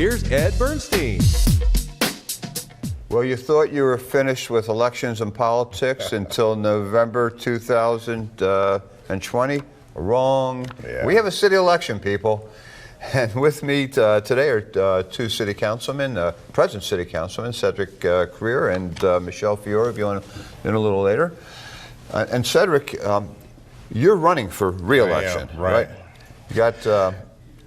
here's Ed Bernstein. Well, you thought you were finished with elections and politics until November 2020. Wrong. Yeah. We have a city election, people. And with me today are two city councilmen, present city councilmen, Cedric Crear and Michele Fiore, will be on in a little later. And Cedric, you're running for re-election, I am, right? You got...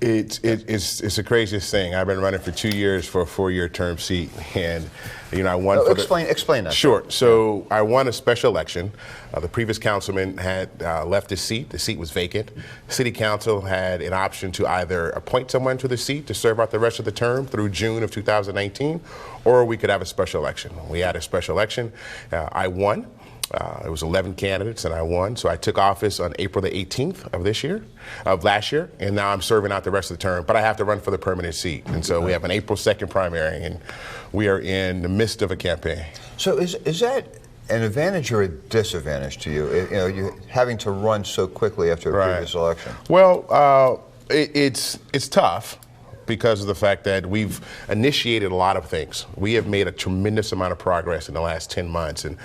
It's the craziest thing. I've been running for 2 years for a 4-year term seat, and I won. Explain that. Sure. So I won a special election. The previous councilman had left his seat. The seat was vacant. City council had an option to either appoint someone to the seat to serve out the rest of the term through June of 2019, or we could have a special election. We had a special election. I won. It was 11 candidates, and I won. So I took office on April the 18th of last year, and now I'm serving out the rest of the term. But I have to run for the permanent seat, and so we have an April 2nd primary, and we are in the midst of a campaign. So is that an advantage or a disadvantage to you? You having to run so quickly after a previous election. Well, it's tough, because of the fact that we've initiated a lot of things. We have made a tremendous amount of progress in the last 10 months, and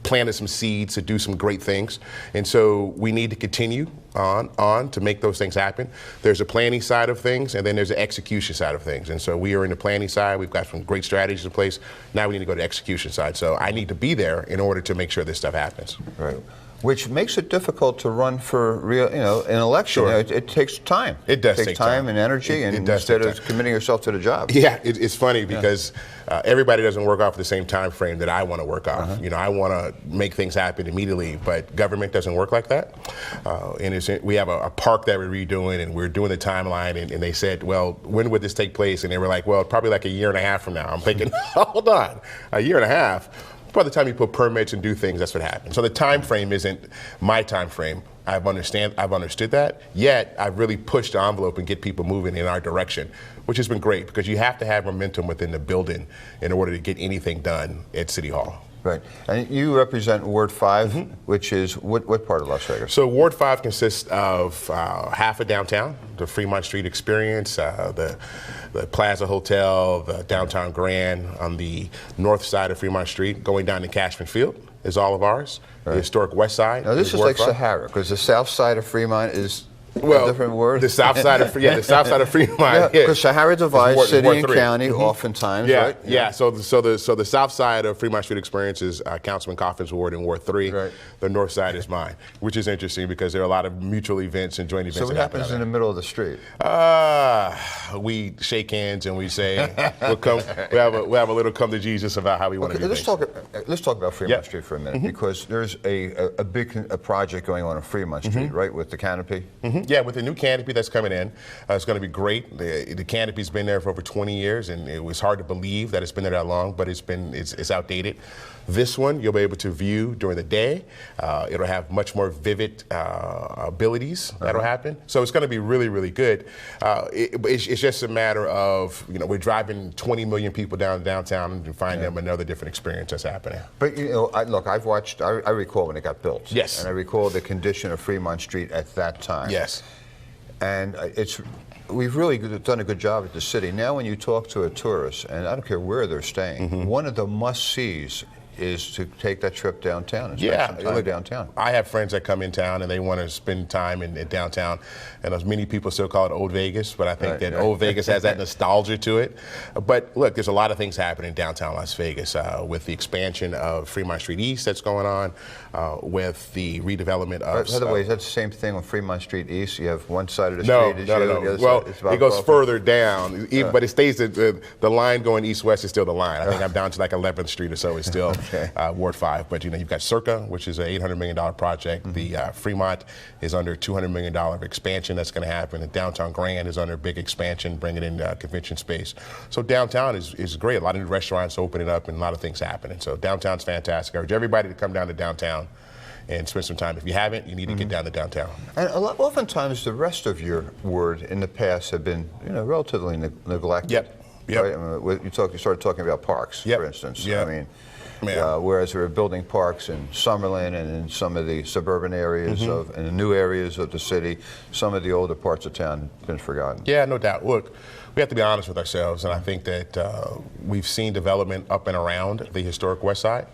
planted some seeds to do some great things. And so we need to continue on to make those things happen. There's a planning side of things, and then there's the execution side of things. And so we are in the planning side. We've got some great strategies in place. Now we need to go to the execution side. So I need to be there in order to make sure this stuff happens. Right. Which makes it difficult to run for an election. Sure. It takes time. It does take time and energy, and instead of committing yourself to the job. Yeah, it's funny because everybody doesn't work off the same time frame that I want to work off. I want to make things happen immediately, but government doesn't work like that. We have a park that we're redoing, and we're doing the timeline, and they said, well, when would this take place? And they were like, well, probably like a year and a half from now. I'm thinking, hold on, a year and a half? By the time you put permits and do things, that's what happens. So the time frame isn't my time frame. I've understood that, yet I've really pushed the envelope and get people moving in our direction, which has been great, because you have to have momentum within the building in order to get anything done at City Hall. Right. And you represent Ward 5, which is what part of Las Vegas? So Ward 5 consists of half of downtown, the Fremont Street experience, the Plaza Hotel, the Downtown Grand on the north side of Fremont Street, going down to Cashman Field is all of ours. Right. The historic west side. Now this is like Sahara, because the south side of Fremont is a different word. The south side of the south side of Fremont. Because Sahara divides city and county oftentimes, right? Yeah. So the south side of Fremont Street experience is Councilman Coffin's ward in Ward 3. Right. The north side is mine, which is interesting because there are a lot of mutual events and joint events. So what happens in the middle of the street? We shake hands and we say we'll have a little come to Jesus about how we want to do things. Let's talk about Fremont Street for a minute, because there's a big project going on Fremont Street, right, with the canopy. Yeah, with the new canopy that's coming in, it's going to be great. The canopy's been there for over 20 years, and it was hard to believe that it's been there that long, but it's outdated. This one you'll be able to view during the day. It'll have much more vivid abilities that'll happen. So it's going to be really, really good. It's just a matter of, we're driving 20 million people down downtown and find them another different experience that's happening. But look, I recall when it got built. Yes. And I recall the condition of Fremont Street at that time. Yes. And we've really done a good job at the city. Now when you talk to a tourist, and I don't care where they're staying, one of the must-sees is to take that trip downtown and spend some time downtown. I have friends that come in town and they want to spend time in downtown, and as many people still call it Old Vegas, but I think that Old Vegas has that nostalgia to it. But look, there's a lot of things happening in downtown Las Vegas with the expansion of Fremont Street East that's going on, with the redevelopment of... By the way, is that the same thing on Fremont Street East? You have one side of the street No. Well, it goes further down, but it stays, the line going east-west is still the line. I think I'm down to like 11th Street or so. It's still Ward 5. But you've got Circa, which is an $800 million project. The Fremont is under $200 million expansion that's going to happen. The Downtown Grand is under a big expansion, bringing in convention space. So downtown is great. A lot of new restaurants opening up and a lot of things happening. So downtown's fantastic. I urge everybody to come down to downtown and spend some time. If you haven't, you need to get down to downtown. And oftentimes the rest of your ward in the past have been, relatively neglected. Yep. Right? I mean, you started talking about parks, for instance. Yep. I mean, whereas we were building parks in Summerlin and in some of the suburban areas and the new areas of the city, some of the older parts of town have been forgotten. Yeah, no doubt. Look, we have to be honest with ourselves, and I think that we've seen development up and around the historic West Side.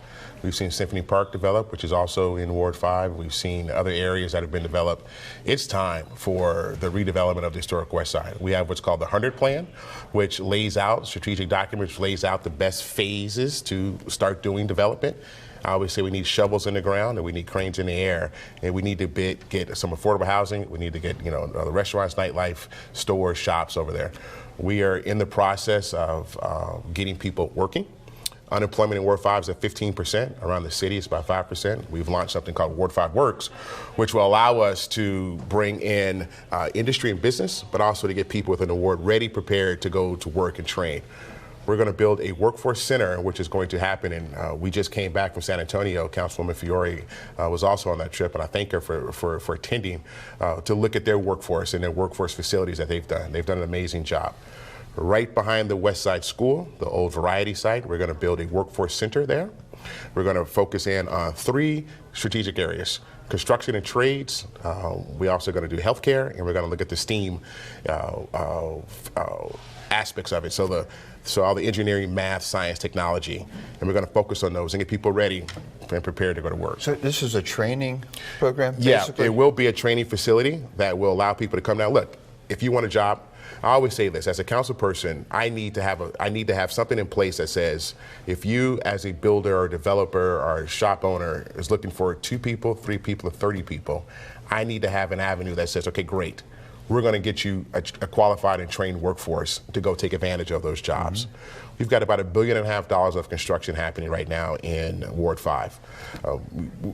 We've seen Symphony Park develop, which is also in Ward 5. We've seen other areas that have been developed. It's time for the redevelopment of the historic West Side. We have what's called the 100 Plan, which lays out, strategic document, which lays out the best phases to start doing development. I always say we need shovels in the ground and we need cranes in the air, and we need to get some affordable housing. We need to get, the restaurants, nightlife, stores, shops over there. We are in the process of getting people working. Unemployment in Ward 5 is at 15%. Around the city, it's about 5%. We've launched something called Ward 5 Works, which will allow us to bring in industry and business, but also to get people within the ward ready, prepared to go to work and train. We're going to build a workforce center, which is going to happen, and we just came back from San Antonio. Councilwoman Fiore was also on that trip, and I thank her for attending to look at their workforce and their workforce facilities that they've done. They've done an amazing job. Right behind the West Side School, the old Variety site, we're going to build a workforce center there. We're going to focus in on 3 strategic areas: construction and trades. We're also going to do healthcare, and we're going to look at the STEAM aspects of it. So all the engineering, math, science, technology, and we're going to focus on those and get people ready and prepared to go to work. So this is a training program, basically? Yeah, it will be a training facility that will allow people to come down. Look, if you want a job, I always say this, as a council person, I need to have something in place that says, if you as a builder or developer or shop owner is looking for 2 people, 3 people, or 30 people, I need to have an avenue that says, okay, great, we're going to get you a qualified and trained workforce to go take advantage of those jobs. Mm-hmm. We've got about $1.5 billion of construction happening right now in Ward 5.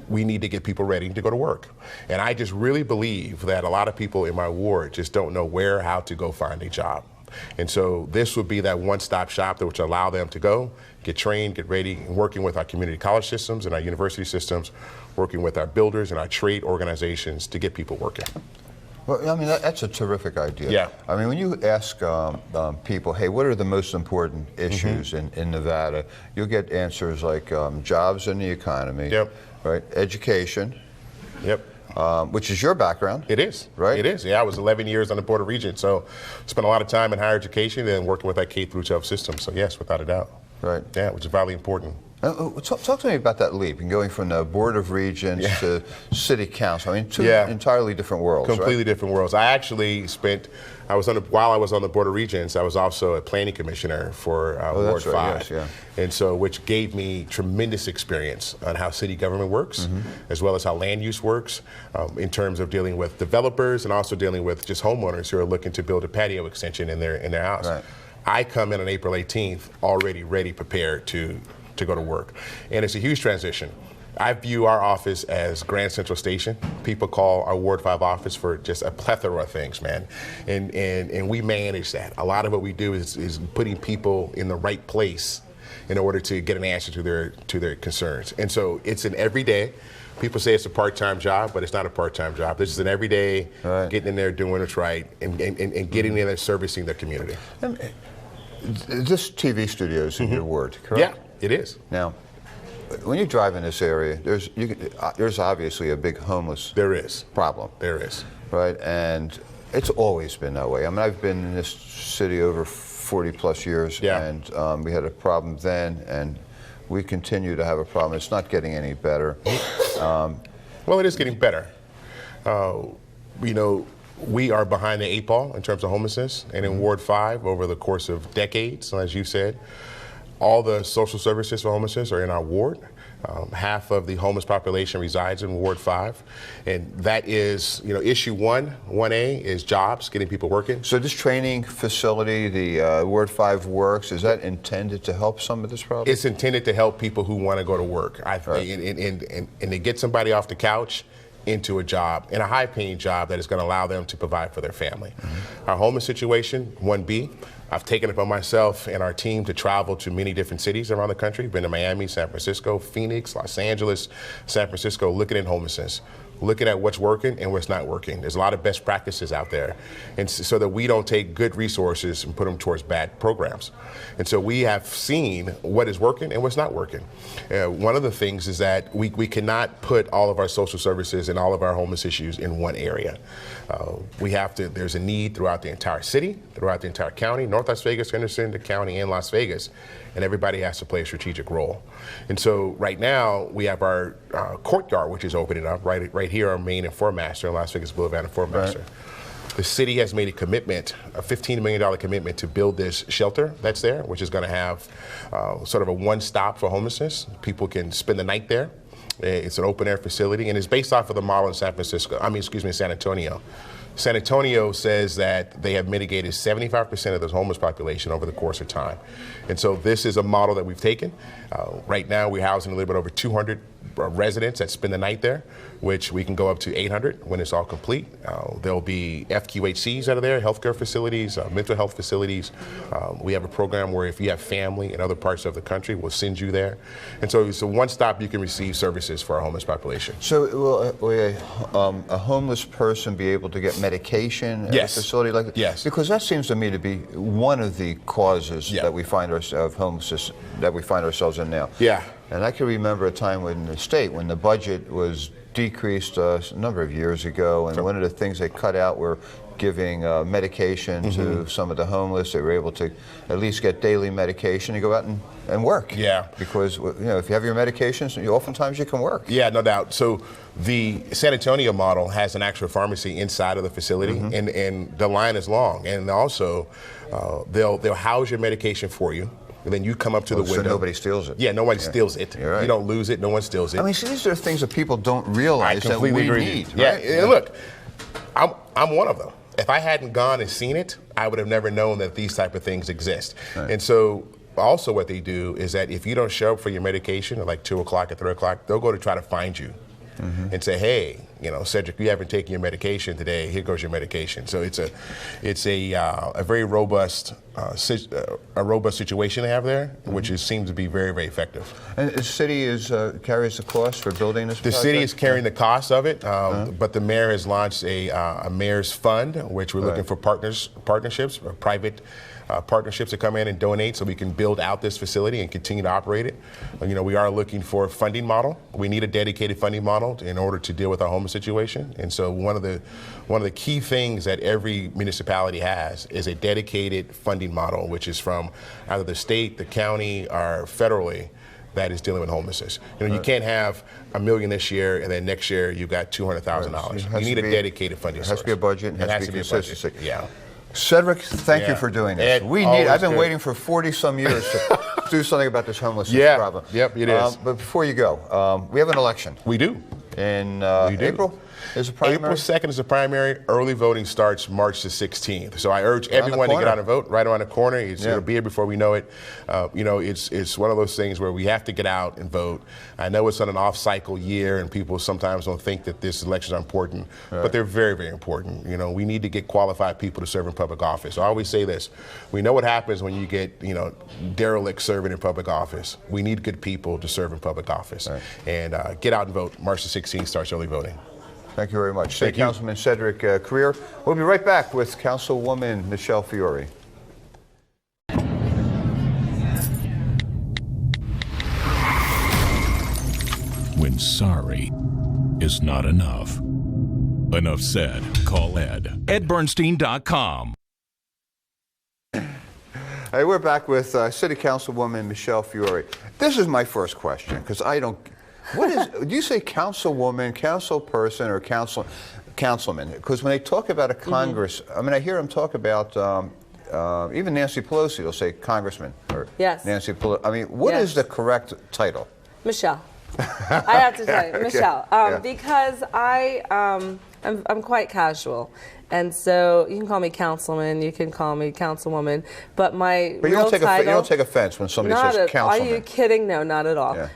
We need to get people ready to go to work. And I just really believe that a lot of people in my ward just don't know how to go find a job. And so this would be that one-stop shop that would allow them to go, get trained, get ready, and working with our community college systems and our university systems, working with our builders and our trade organizations to get people working. Well, I mean, that's a terrific idea. Yeah. I mean, when you ask people, hey, what are the most important issues Mm-hmm. in Nevada, you'll get answers like jobs in the economy, Yep. right? Education, Yep. Which is your background. It is. Right? It is. Yeah, I was 11 years on the Board of Regents, so spent a lot of time in higher education and working with that K through 12 system. So yes, without a doubt. Right. Yeah, which is vitally important. Talk to me about that leap and going from the Board of Regents to City Council. I mean, 2 entirely different worlds. Completely right? different worlds. I actually while I was on the Board of Regents, I was also a planning commissioner for Ward 5. Right, yes, And so, which gave me tremendous experience on how city government works, as well as how land use works, in terms of dealing with developers and also dealing with just homeowners who are looking to build a patio extension in their house. Right. I come in on April 18th already ready, prepared to go to work. And it's a huge transition. I view our office as Grand Central Station. People call our Ward 5 office for just a plethora of things, man. And we manage that. A lot of what we do is putting people in the right place in order to get an answer to their concerns. And so it's an everyday. People say it's a part-time job, but it's not a part-time job. This is an everyday, getting in there, doing what's right, and getting in there, servicing the community. This TV studio is in your ward, correct? Yeah, it is. Now, when you drive in this area, there's obviously a big homeless problem. There is. Right, and it's always been that way. I mean, I've been in this city over 40 plus years, and we had a problem then, and we continue to have a problem. It's not getting any better. Well, it is getting better. We are behind the 8 ball in terms of homelessness, and in Ward 5, over the course of decades, as you said, all the social services for homelessness are in our ward. Half of the homeless population resides in Ward 5, and that is, issue 1A is jobs, getting people working. So this training facility, the Ward 5 Works, is that intended to help some of this problem? It's intended to help people who want to go to work, and to get somebody off the couch into a job, and a high-paying job that is going to allow them to provide for their family. Our homeless situation, 1B, I've taken it upon myself and our team to travel to many different cities around the country. Been to Miami, San Francisco, Phoenix, Los Angeles, San Francisco, looking at homelessness, looking at what's working and what's not working. There's a lot of best practices out there, and so that we don't take good resources and put them towards bad programs. And so we have seen what is working and what's not working. One of the things is that we cannot put all of our social services and all of our homeless issues in one area. We have to, there's a need throughout the entire city, throughout the entire county, North Las Vegas, Henderson, the county, and Las Vegas, and everybody has to play a strategic role. And so right now we have our courtyard, which is opening up right here on Main and Fort Master, Las Vegas Boulevard and Fort Master. Right. The city has made a commitment, a $15 million commitment to build this shelter that's there, which is going to have sort of a one-stop for homelessness. People can spend the night there. It's an open-air facility, and it's based off of the model in San Antonio. San Antonio says that they have mitigated 75% of the homeless population over the course of time. And so this is a model that we've taken. Right now we're housing a little bit over 200 residents that spend the night there, which we can go up to 800 when it's all complete. There'll be FQHCs out of there, healthcare facilities, mental health facilities. We have a program where if you have family in other parts of the country, we'll send you there. And so it's a one-stop you can receive services for our homeless population. So will a homeless person be able to get medication at a facility like that? Yes. Because that seems to me to be one of the causes that we find ourselves homelessness that we find ourselves in now. Yeah. And I can remember a time when the state, when the budget was decreased a number of years ago, and one of the things they cut out were giving medication to some of the homeless. They were able to at least get daily medication and go out and work. Yeah. Because if you have your medications, oftentimes you can work. Yeah, no doubt. So the San Antonio model has an actual pharmacy inside of the facility, and the line is long. And also, they'll house your medication for you. And then you come up to the window. So nobody steals it. Yeah, nobody steals it. Right. You don't lose it. No one steals it. I mean, see, these are things that people don't realize that we need. Yeah, right? And look, I'm one of them. If I hadn't gone and seen it, I would have never known that these type of things exist. Right. And so also what they do is that if you don't show up for your medication at like 2 o'clock or 3 o'clock, they'll go to try to find you and say, hey, Cedric, you haven't taken your medication today. Here goes your medication. So it's a very robust situation they have there, which seems to be very, very effective. And the city carries the cost for building this project? The city is carrying the cost of it, but the mayor has launched a mayor's fund, which we're looking for partnerships, or private partnerships to come in and donate so we can build out this facility and continue to operate it. We are looking for a funding model. We need a dedicated funding model in order to deal with our homeless situation. And so one of the key things that every municipality has is a dedicated funding model, which is from either the state, the county, or federally, that is dealing with homelessness. You can't have $1 million this year and then next year you've got $200,000. You need a dedicated funding source. It has to be a budget. It has to be consistency. Yeah. Cedric, thank you for doing this. I've been waiting for 40-some years to do something about this homelessness problem. Yep, it is. But before you go, we have an election. We do. In April? Is a primary? April 2nd is the primary. Early voting starts March the 16th. So I urge everyone to get out and vote right around the corner. It'll be here before we know it. It's one of those things where we have to get out and vote. I know it's on an off-cycle year, and people sometimes don't think that this elections are important, but they're very, very important. We need to get qualified people to serve in public office. So I always say this: we know what happens when you get derelicts serving in public office. We need good people to serve in public office, and get out and vote. March the 16th starts early voting. Thank you very much. State Councilman Cedric Crear. We'll be right back with Councilwoman Michele Fiore. When sorry is not enough. Enough said. Call Ed. EdBernstein.com. Hey, we're back with City Councilwoman Michele Fiore. This is my first question, because I don't... do you say councilwoman, councilperson, or councilman? Because when they talk about a Congress, I mean, I hear them talk about, even Nancy Pelosi will say congressman, or Nancy Pelosi. I mean, what is the correct title? Michele. I have to tell you, Michele, because I'm quite casual. And so you can call me councilman, you can call me councilwoman, but my real title... you don't take offense when somebody says councilman. Are you kidding? No, not at all. Yeah.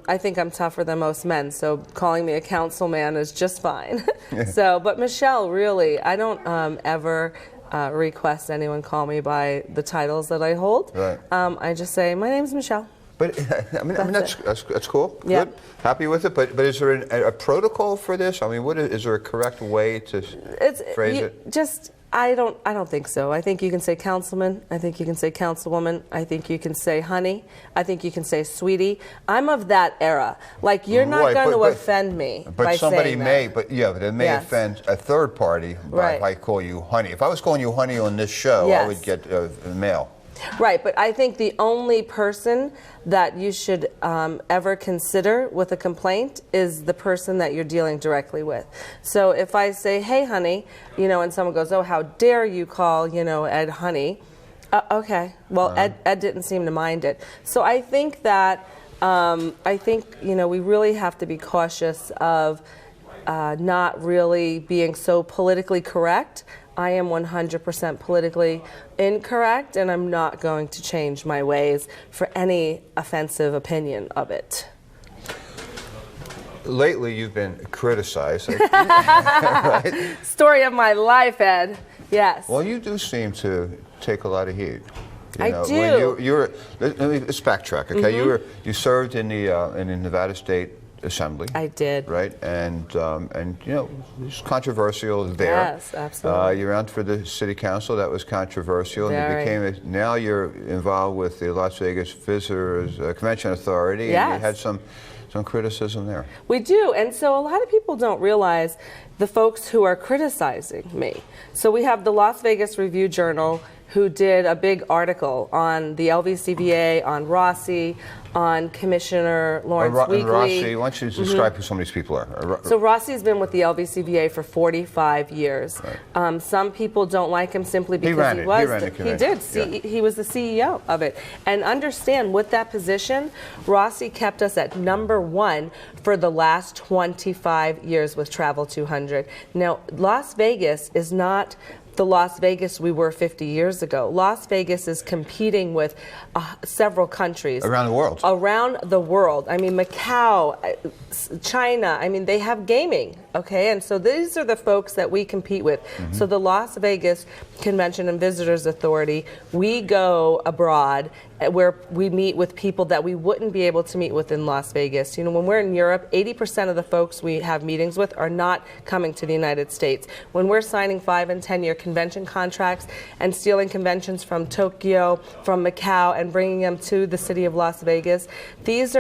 I think I'm tougher than most men, so calling me a councilman is just fine. But Michele, really, I don't ever request anyone call me by the titles that I hold. Right. I just say, my name's Michelle. But I mean that's cool. Yeah. Good. Happy with it. But is there a protocol for this? I mean, is there a correct way to phrase it? Just I don't think so. I think you can say councilman. I think you can say councilwoman. I think you can say honey. I think you can say sweetie. I'm of that era. Like you're not going to offend me by somebody saying may. that. But it may offend a third party by if I call you honey. If I was calling you honey on this show, I would get mail. Right, but I think the only person that you should ever consider with a complaint is the person that you're dealing directly with. So if I say, hey, honey, and someone goes, oh, how dare you call, Ed honey? Okay, well, Ed didn't seem to mind it. So I think that, we really have to be cautious of not really being so politically correct. I am 100% politically incorrect, and I'm not going to change my ways for any offensive opinion of it. Lately, you've been criticized. Right? Story of my life, Ed. Yes. Well, you do seem to take a lot of heat. I do. When let's backtrack, okay? Mm-hmm. You served in the Nevada State Assembly. I did. Right, and it's controversial there. Yes, absolutely. You ran for the city council. That was controversial. Very. And now you're involved with the Las Vegas Visitors Convention Authority. Yes. And you had some criticism there. We do, and so a lot of people don't realize the folks who are criticizing me. So we have the Las Vegas Review-Journal, who did a big article on the LVCVA, on Rossi, on Commissioner Lawrence Weekly. Rossi, why don't you describe who some of these people are? So Rossi's been with the LVCVA for 45 years. Right. Some people don't like him simply because he was the CEO of it. And understand, with that position, Rossi kept us at #1 for the last 25 years with Travel 200. Now, Las Vegas is not the Las Vegas we were 50 years ago. Las Vegas is competing with several countries. Around the world. Around the world. I mean, Macau, China, I mean, they have gaming, okay? And so these are the folks that we compete with. Mm-hmm. So the Las Vegas Convention and Visitors Authority, we go abroad where we meet with people that we wouldn't be able to meet with in Las Vegas. When we're in Europe, 80% of the folks we have meetings with are not coming to the United States. When we're signing 5- and 10-year convention contracts and stealing conventions from Tokyo, from Macau, and bringing them to the city of Las Vegas, this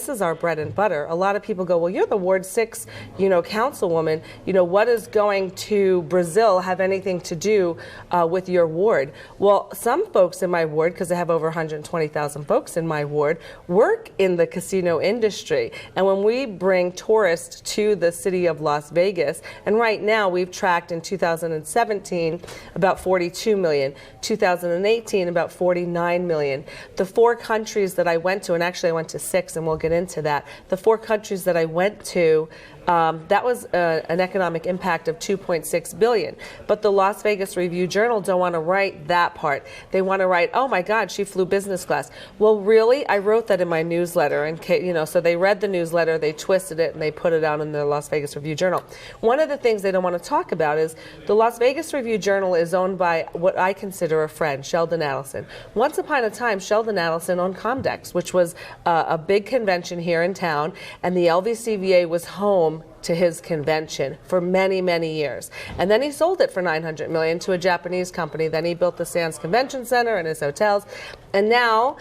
is our bread and butter. A lot of people go, well, you're the Ward 6, councilwoman. What is going to Brazil have anything to do with your ward? Well, some folks in my ward, because I have over 120,000 folks in my ward, work in the casino industry. And when we bring tourists to the city of Las Vegas, and right now we've tracked in 2017 about 42 million, 2018 about 49 million. The 4 countries that I went to, and actually I went to 6, and we'll get into that, the 4 countries that I went to, that was an economic impact of $2.6 billion. But the Las Vegas Review-Journal don't want to write that part. They want to write, oh my God, she flew business class. Well, really? I wrote that in my newsletter. And so they read the newsletter, they twisted it, and they put it out in the Las Vegas Review-Journal. One of the things they don't want to talk about is the Las Vegas Review-Journal is owned by what I consider a friend, Sheldon Adelson. Once upon a time, Sheldon Adelson owned Comdex, which was a big convention here in town, and the LVCVA was home to his convention for many, many years. And then he sold it for $900 million to a Japanese company. Then he built the Sands Convention Center and his hotels. And now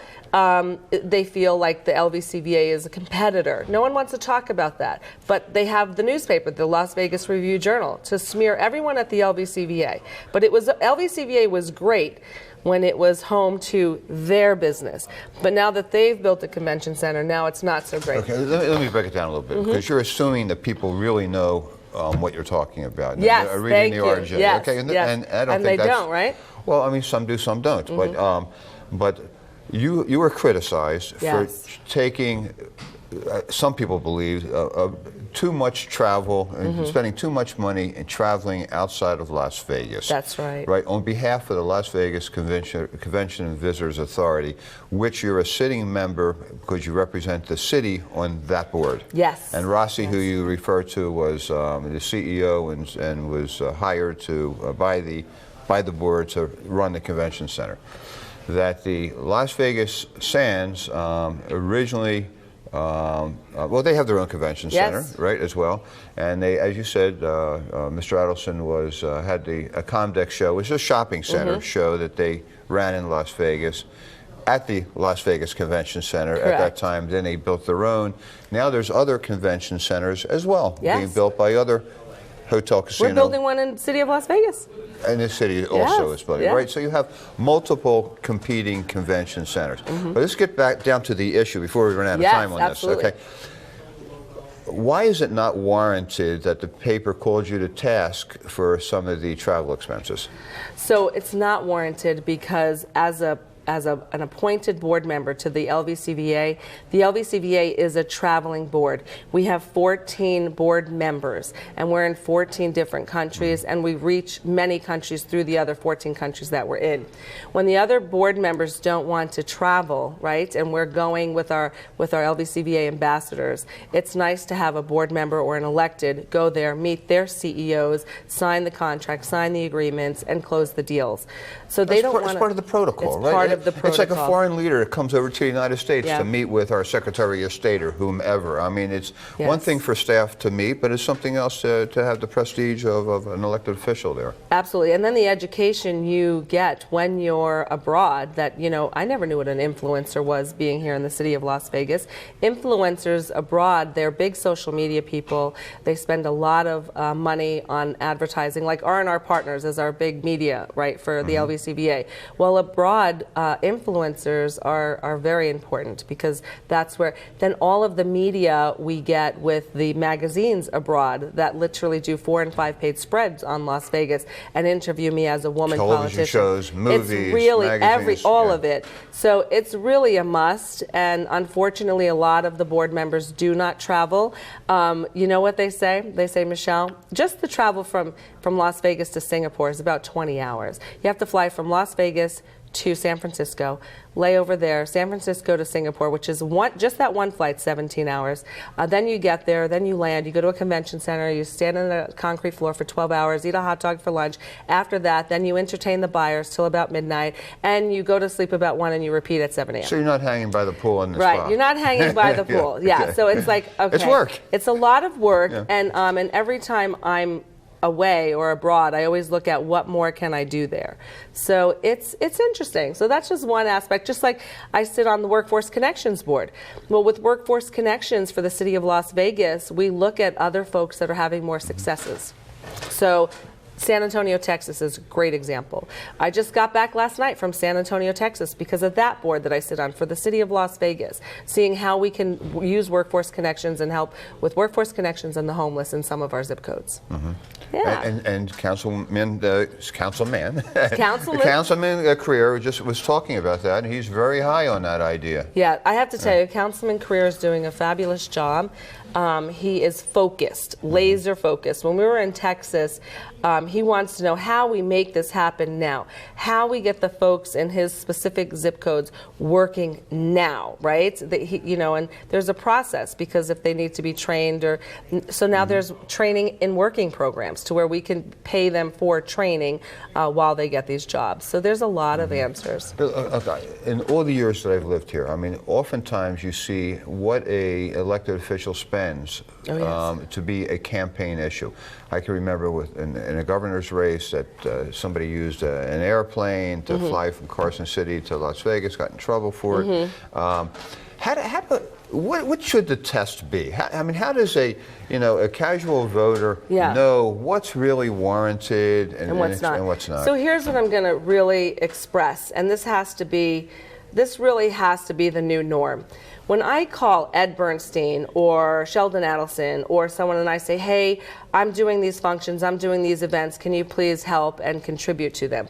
they feel like the LVCVA is a competitor. No one wants to talk about that. But they have the newspaper, the Las Vegas Review-Journal, to smear everyone at the LVCVA. But LVCVA was great when it was home to their business. But now that they've built a convention center, now it's not so great. Okay, let me break it down a little bit, because you're assuming that people really know what you're talking about. Yes, thank you. RJ. Yes, okay, and I don't and think they don't, right? Well, I mean, some do, some don't. But you were criticized for taking, some people believe, too much travel and spending too much money and traveling outside of Las Vegas. That's right. Right, on behalf of the Las Vegas Convention and Visitors Authority, which you're a sitting member because you represent the city on that board. Yes. And Rossi, who you refer to, was the CEO and was hired by the by the board to run the convention center. That the Las Vegas Sands originally, well, they have their own convention center, right, as well. And they, as you said, Mr. Adelson was had a Comdex show, which is a shopping center show that they ran in Las Vegas, at the Las Vegas Convention Center at that time. Then they built their own. Now there's other convention centers as well being built by other hotel casino. We're building one in the city of Las Vegas. And the city also is building, right? So you have multiple competing convention centers. But let's get back down to the issue before we run out of time on this. Okay. Why is it not warranted that the paper calls you to task for some of the travel expenses? So it's not warranted because as an appointed board member to the LVCVA is a traveling board. We have 14 board members, and we're in 14 different countries, and we reach many countries through the other 14 countries that we're in. When the other board members don't want to travel, right, and we're going with our LVCVA ambassadors, it's nice to have a board member or an elected go there, meet their CEOs, sign the contract, sign the agreements, and close the deals. So they don't want to. It's part of the protocol, it's right? Part of the protocol. It's like a foreign leader that comes over to the United States to meet with our Secretary of State or whomever. I mean, it's one thing for staff to meet, but it's something else to have the prestige of an elected official there. Absolutely. And then the education you get when you're abroad that, you know, I never knew what an influencer was being here in the city of Las Vegas. Influencers abroad, they're big social media people. They spend a lot of money on advertising, like R&R Partners is our big media, right, for the LVCVA. Well, abroad, influencers are very important because that's where then all of the media we get with the magazines abroad that literally do 4- and 5-page spreads on Las Vegas and interview me as a woman television politician. Shows, movies, it's really magazines, all of it. So it's really a must, and unfortunately a lot of the board members do not travel. You know what they say? They say, Michelle, just the travel from Las Vegas to Singapore is about 20 hours. You have to fly from Las Vegas to San Francisco, lay over there, San Francisco to Singapore, which is just that one flight, 17 hours. Then you get there, then you land, you go to a convention center, you stand on a concrete floor for 12 hours, eat a hot dog for lunch. After that, then you entertain the buyers till about midnight, and you go to sleep about 1 and you repeat at 7 a.m. So you're not hanging by the pool in the spa. Right, you're not hanging by the pool. So it's like, okay. It's work. It's a lot of work, and every time I'm away or abroad, I always look at what more can I do there. So it's interesting. So that's just one aspect. Just like I sit on the Workforce Connections board. Well, with Workforce Connections for the city of Las Vegas, we look at other folks that are having more successes. So San Antonio, Texas is a great example. I just got back last night from San Antonio, Texas because of that board that I sit on for the city of Las Vegas, seeing how we can use Workforce Connections and help with Workforce Connections and the homeless in some of our zip codes. And Councilman Councilman Crear just was talking about that, and he's very high on that idea. Yeah, I have to tell you, Councilman Crear is doing a fabulous job. He is focused, laser focused. When we were in Texas, he wants to know how we make this happen now, how we get the folks in his specific zip codes working now, right? And there's a process because if they need to be trained, so now there's training in working programs to where we can pay them for training while they get these jobs. So there's a lot of answers. In all the years that I've lived here, I mean, oftentimes you see what a elected official spends to be a campaign issue. I can remember in a governor's race that somebody used an airplane to fly from Carson City to Las Vegas, got in trouble for it. What should the test be? How does a casual voter know what's really warranted and what's not? So here's what I'm going to really express, and this really has to be the new norm. When I call Ed Bernstein or Sheldon Adelson or someone and I say, hey, I'm doing these functions, I'm doing these events, can you please help and contribute to them?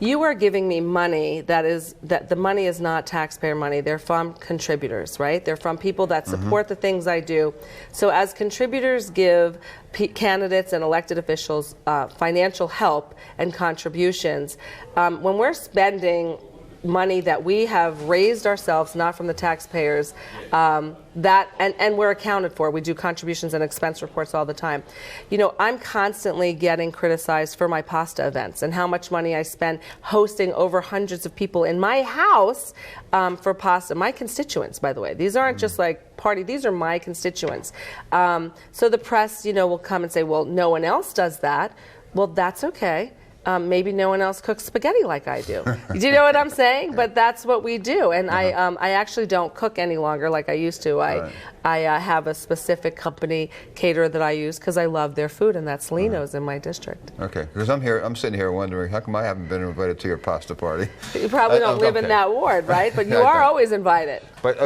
You are giving me money that the money is not taxpayer money. They're from contributors, right? They're from people that support the things I do. So as contributors give candidates and elected officials financial help and contributions, when we're spending money that we have raised ourselves, not from the taxpayers, and we're accounted for. We do contributions and expense reports all the time. You know, I'm constantly getting criticized for my pasta events and how much money I spend hosting over hundreds of people in my house for pasta. My constituents, by the way. These aren't just like party, these are my constituents. So the press, you know, will come and say, well, no one else does that. Well, that's okay. Maybe no one else cooks spaghetti like I do. Do you know what I'm saying? But that's what we do. And I actually don't cook any longer like I used to. I have a specific company caterer that I use because I love their food, and that's Lino's in my district. Okay, because I'm sitting here wondering, how come I haven't been invited to your pasta party? You probably don't live in that ward, right? But you are always invited. But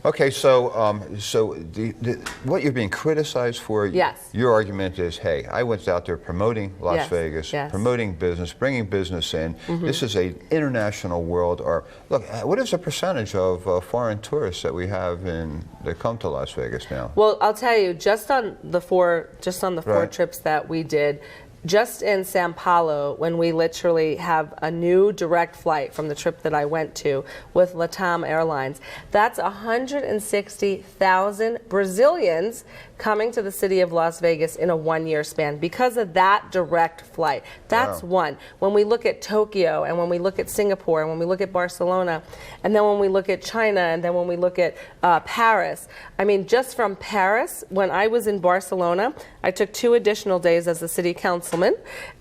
okay, so what you're being criticized for, yes. Your argument is, hey, I went out there promoting Las Vegas, promoting business, bringing business in. This is an international world. Or look, what is the percentage of foreign tourists that we have that come to Las Vegas now? Well, I'll tell you, just on the four trips that we did. Just in Sao Paulo, when we literally have a new direct flight from the trip that I went to with LATAM Airlines, that's 160,000 Brazilians coming to the city of Las Vegas in a one-year span because of that direct flight. That's one. When we look at Tokyo, and when we look at Singapore, and when we look at Barcelona, and then when we look at China, and then when we look at Paris, I mean, just from Paris, when I was in Barcelona, I took 2 additional days as the city councilman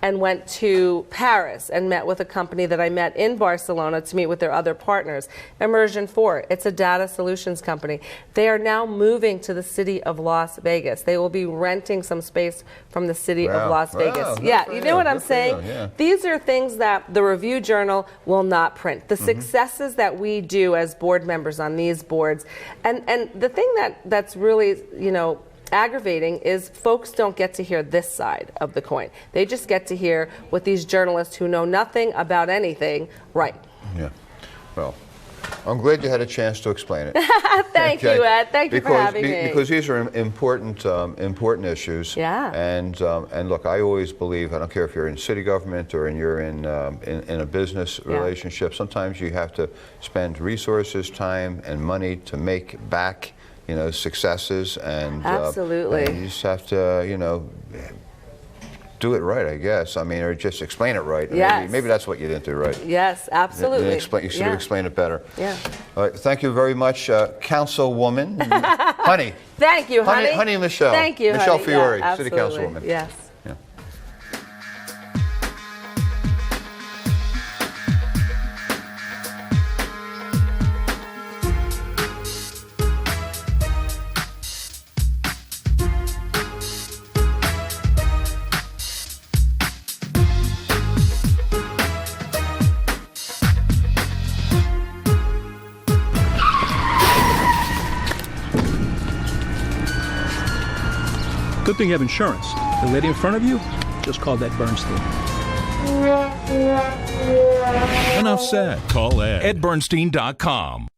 and went to Paris and met with a company that I met in Barcelona to meet with their other partners. Immersion 4, it's a data solutions company. They are now moving to the city of Las Vegas. They will be renting some space from the city of Las Vegas. Yeah, you know what I'm saying? Yeah. These are things that the Review Journal will not print. The successes that we do as board members on these boards, and the thing that's really, you know, aggravating is folks don't get to hear this side of the coin. They just get to hear what these journalists who know nothing about anything write. Yeah. Well, I'm glad you had a chance to explain it. Thank you, Ed. Thank you for having me. Because these are important issues. Yeah. And look, I always believe, I don't care if you're in city government or you're in a business relationship, sometimes you have to spend resources, time, and money to make back, you know, successes. And absolutely. And you just have to, you know, do it right, I guess. I mean, or just explain it right. Yes. Maybe that's what you didn't do right. Yes, absolutely. You should have explained it better. Yeah. All right, thank you very much, Councilwoman. Honey. Thank you, honey. Honey Michele. Thank you, Michele honey. Fiore, Yeah, City Councilwoman. Yes. Yeah. Good thing you have insurance. The lady in front of you just called that Bernstein. Enough said. Call Ed. EdBernstein.com.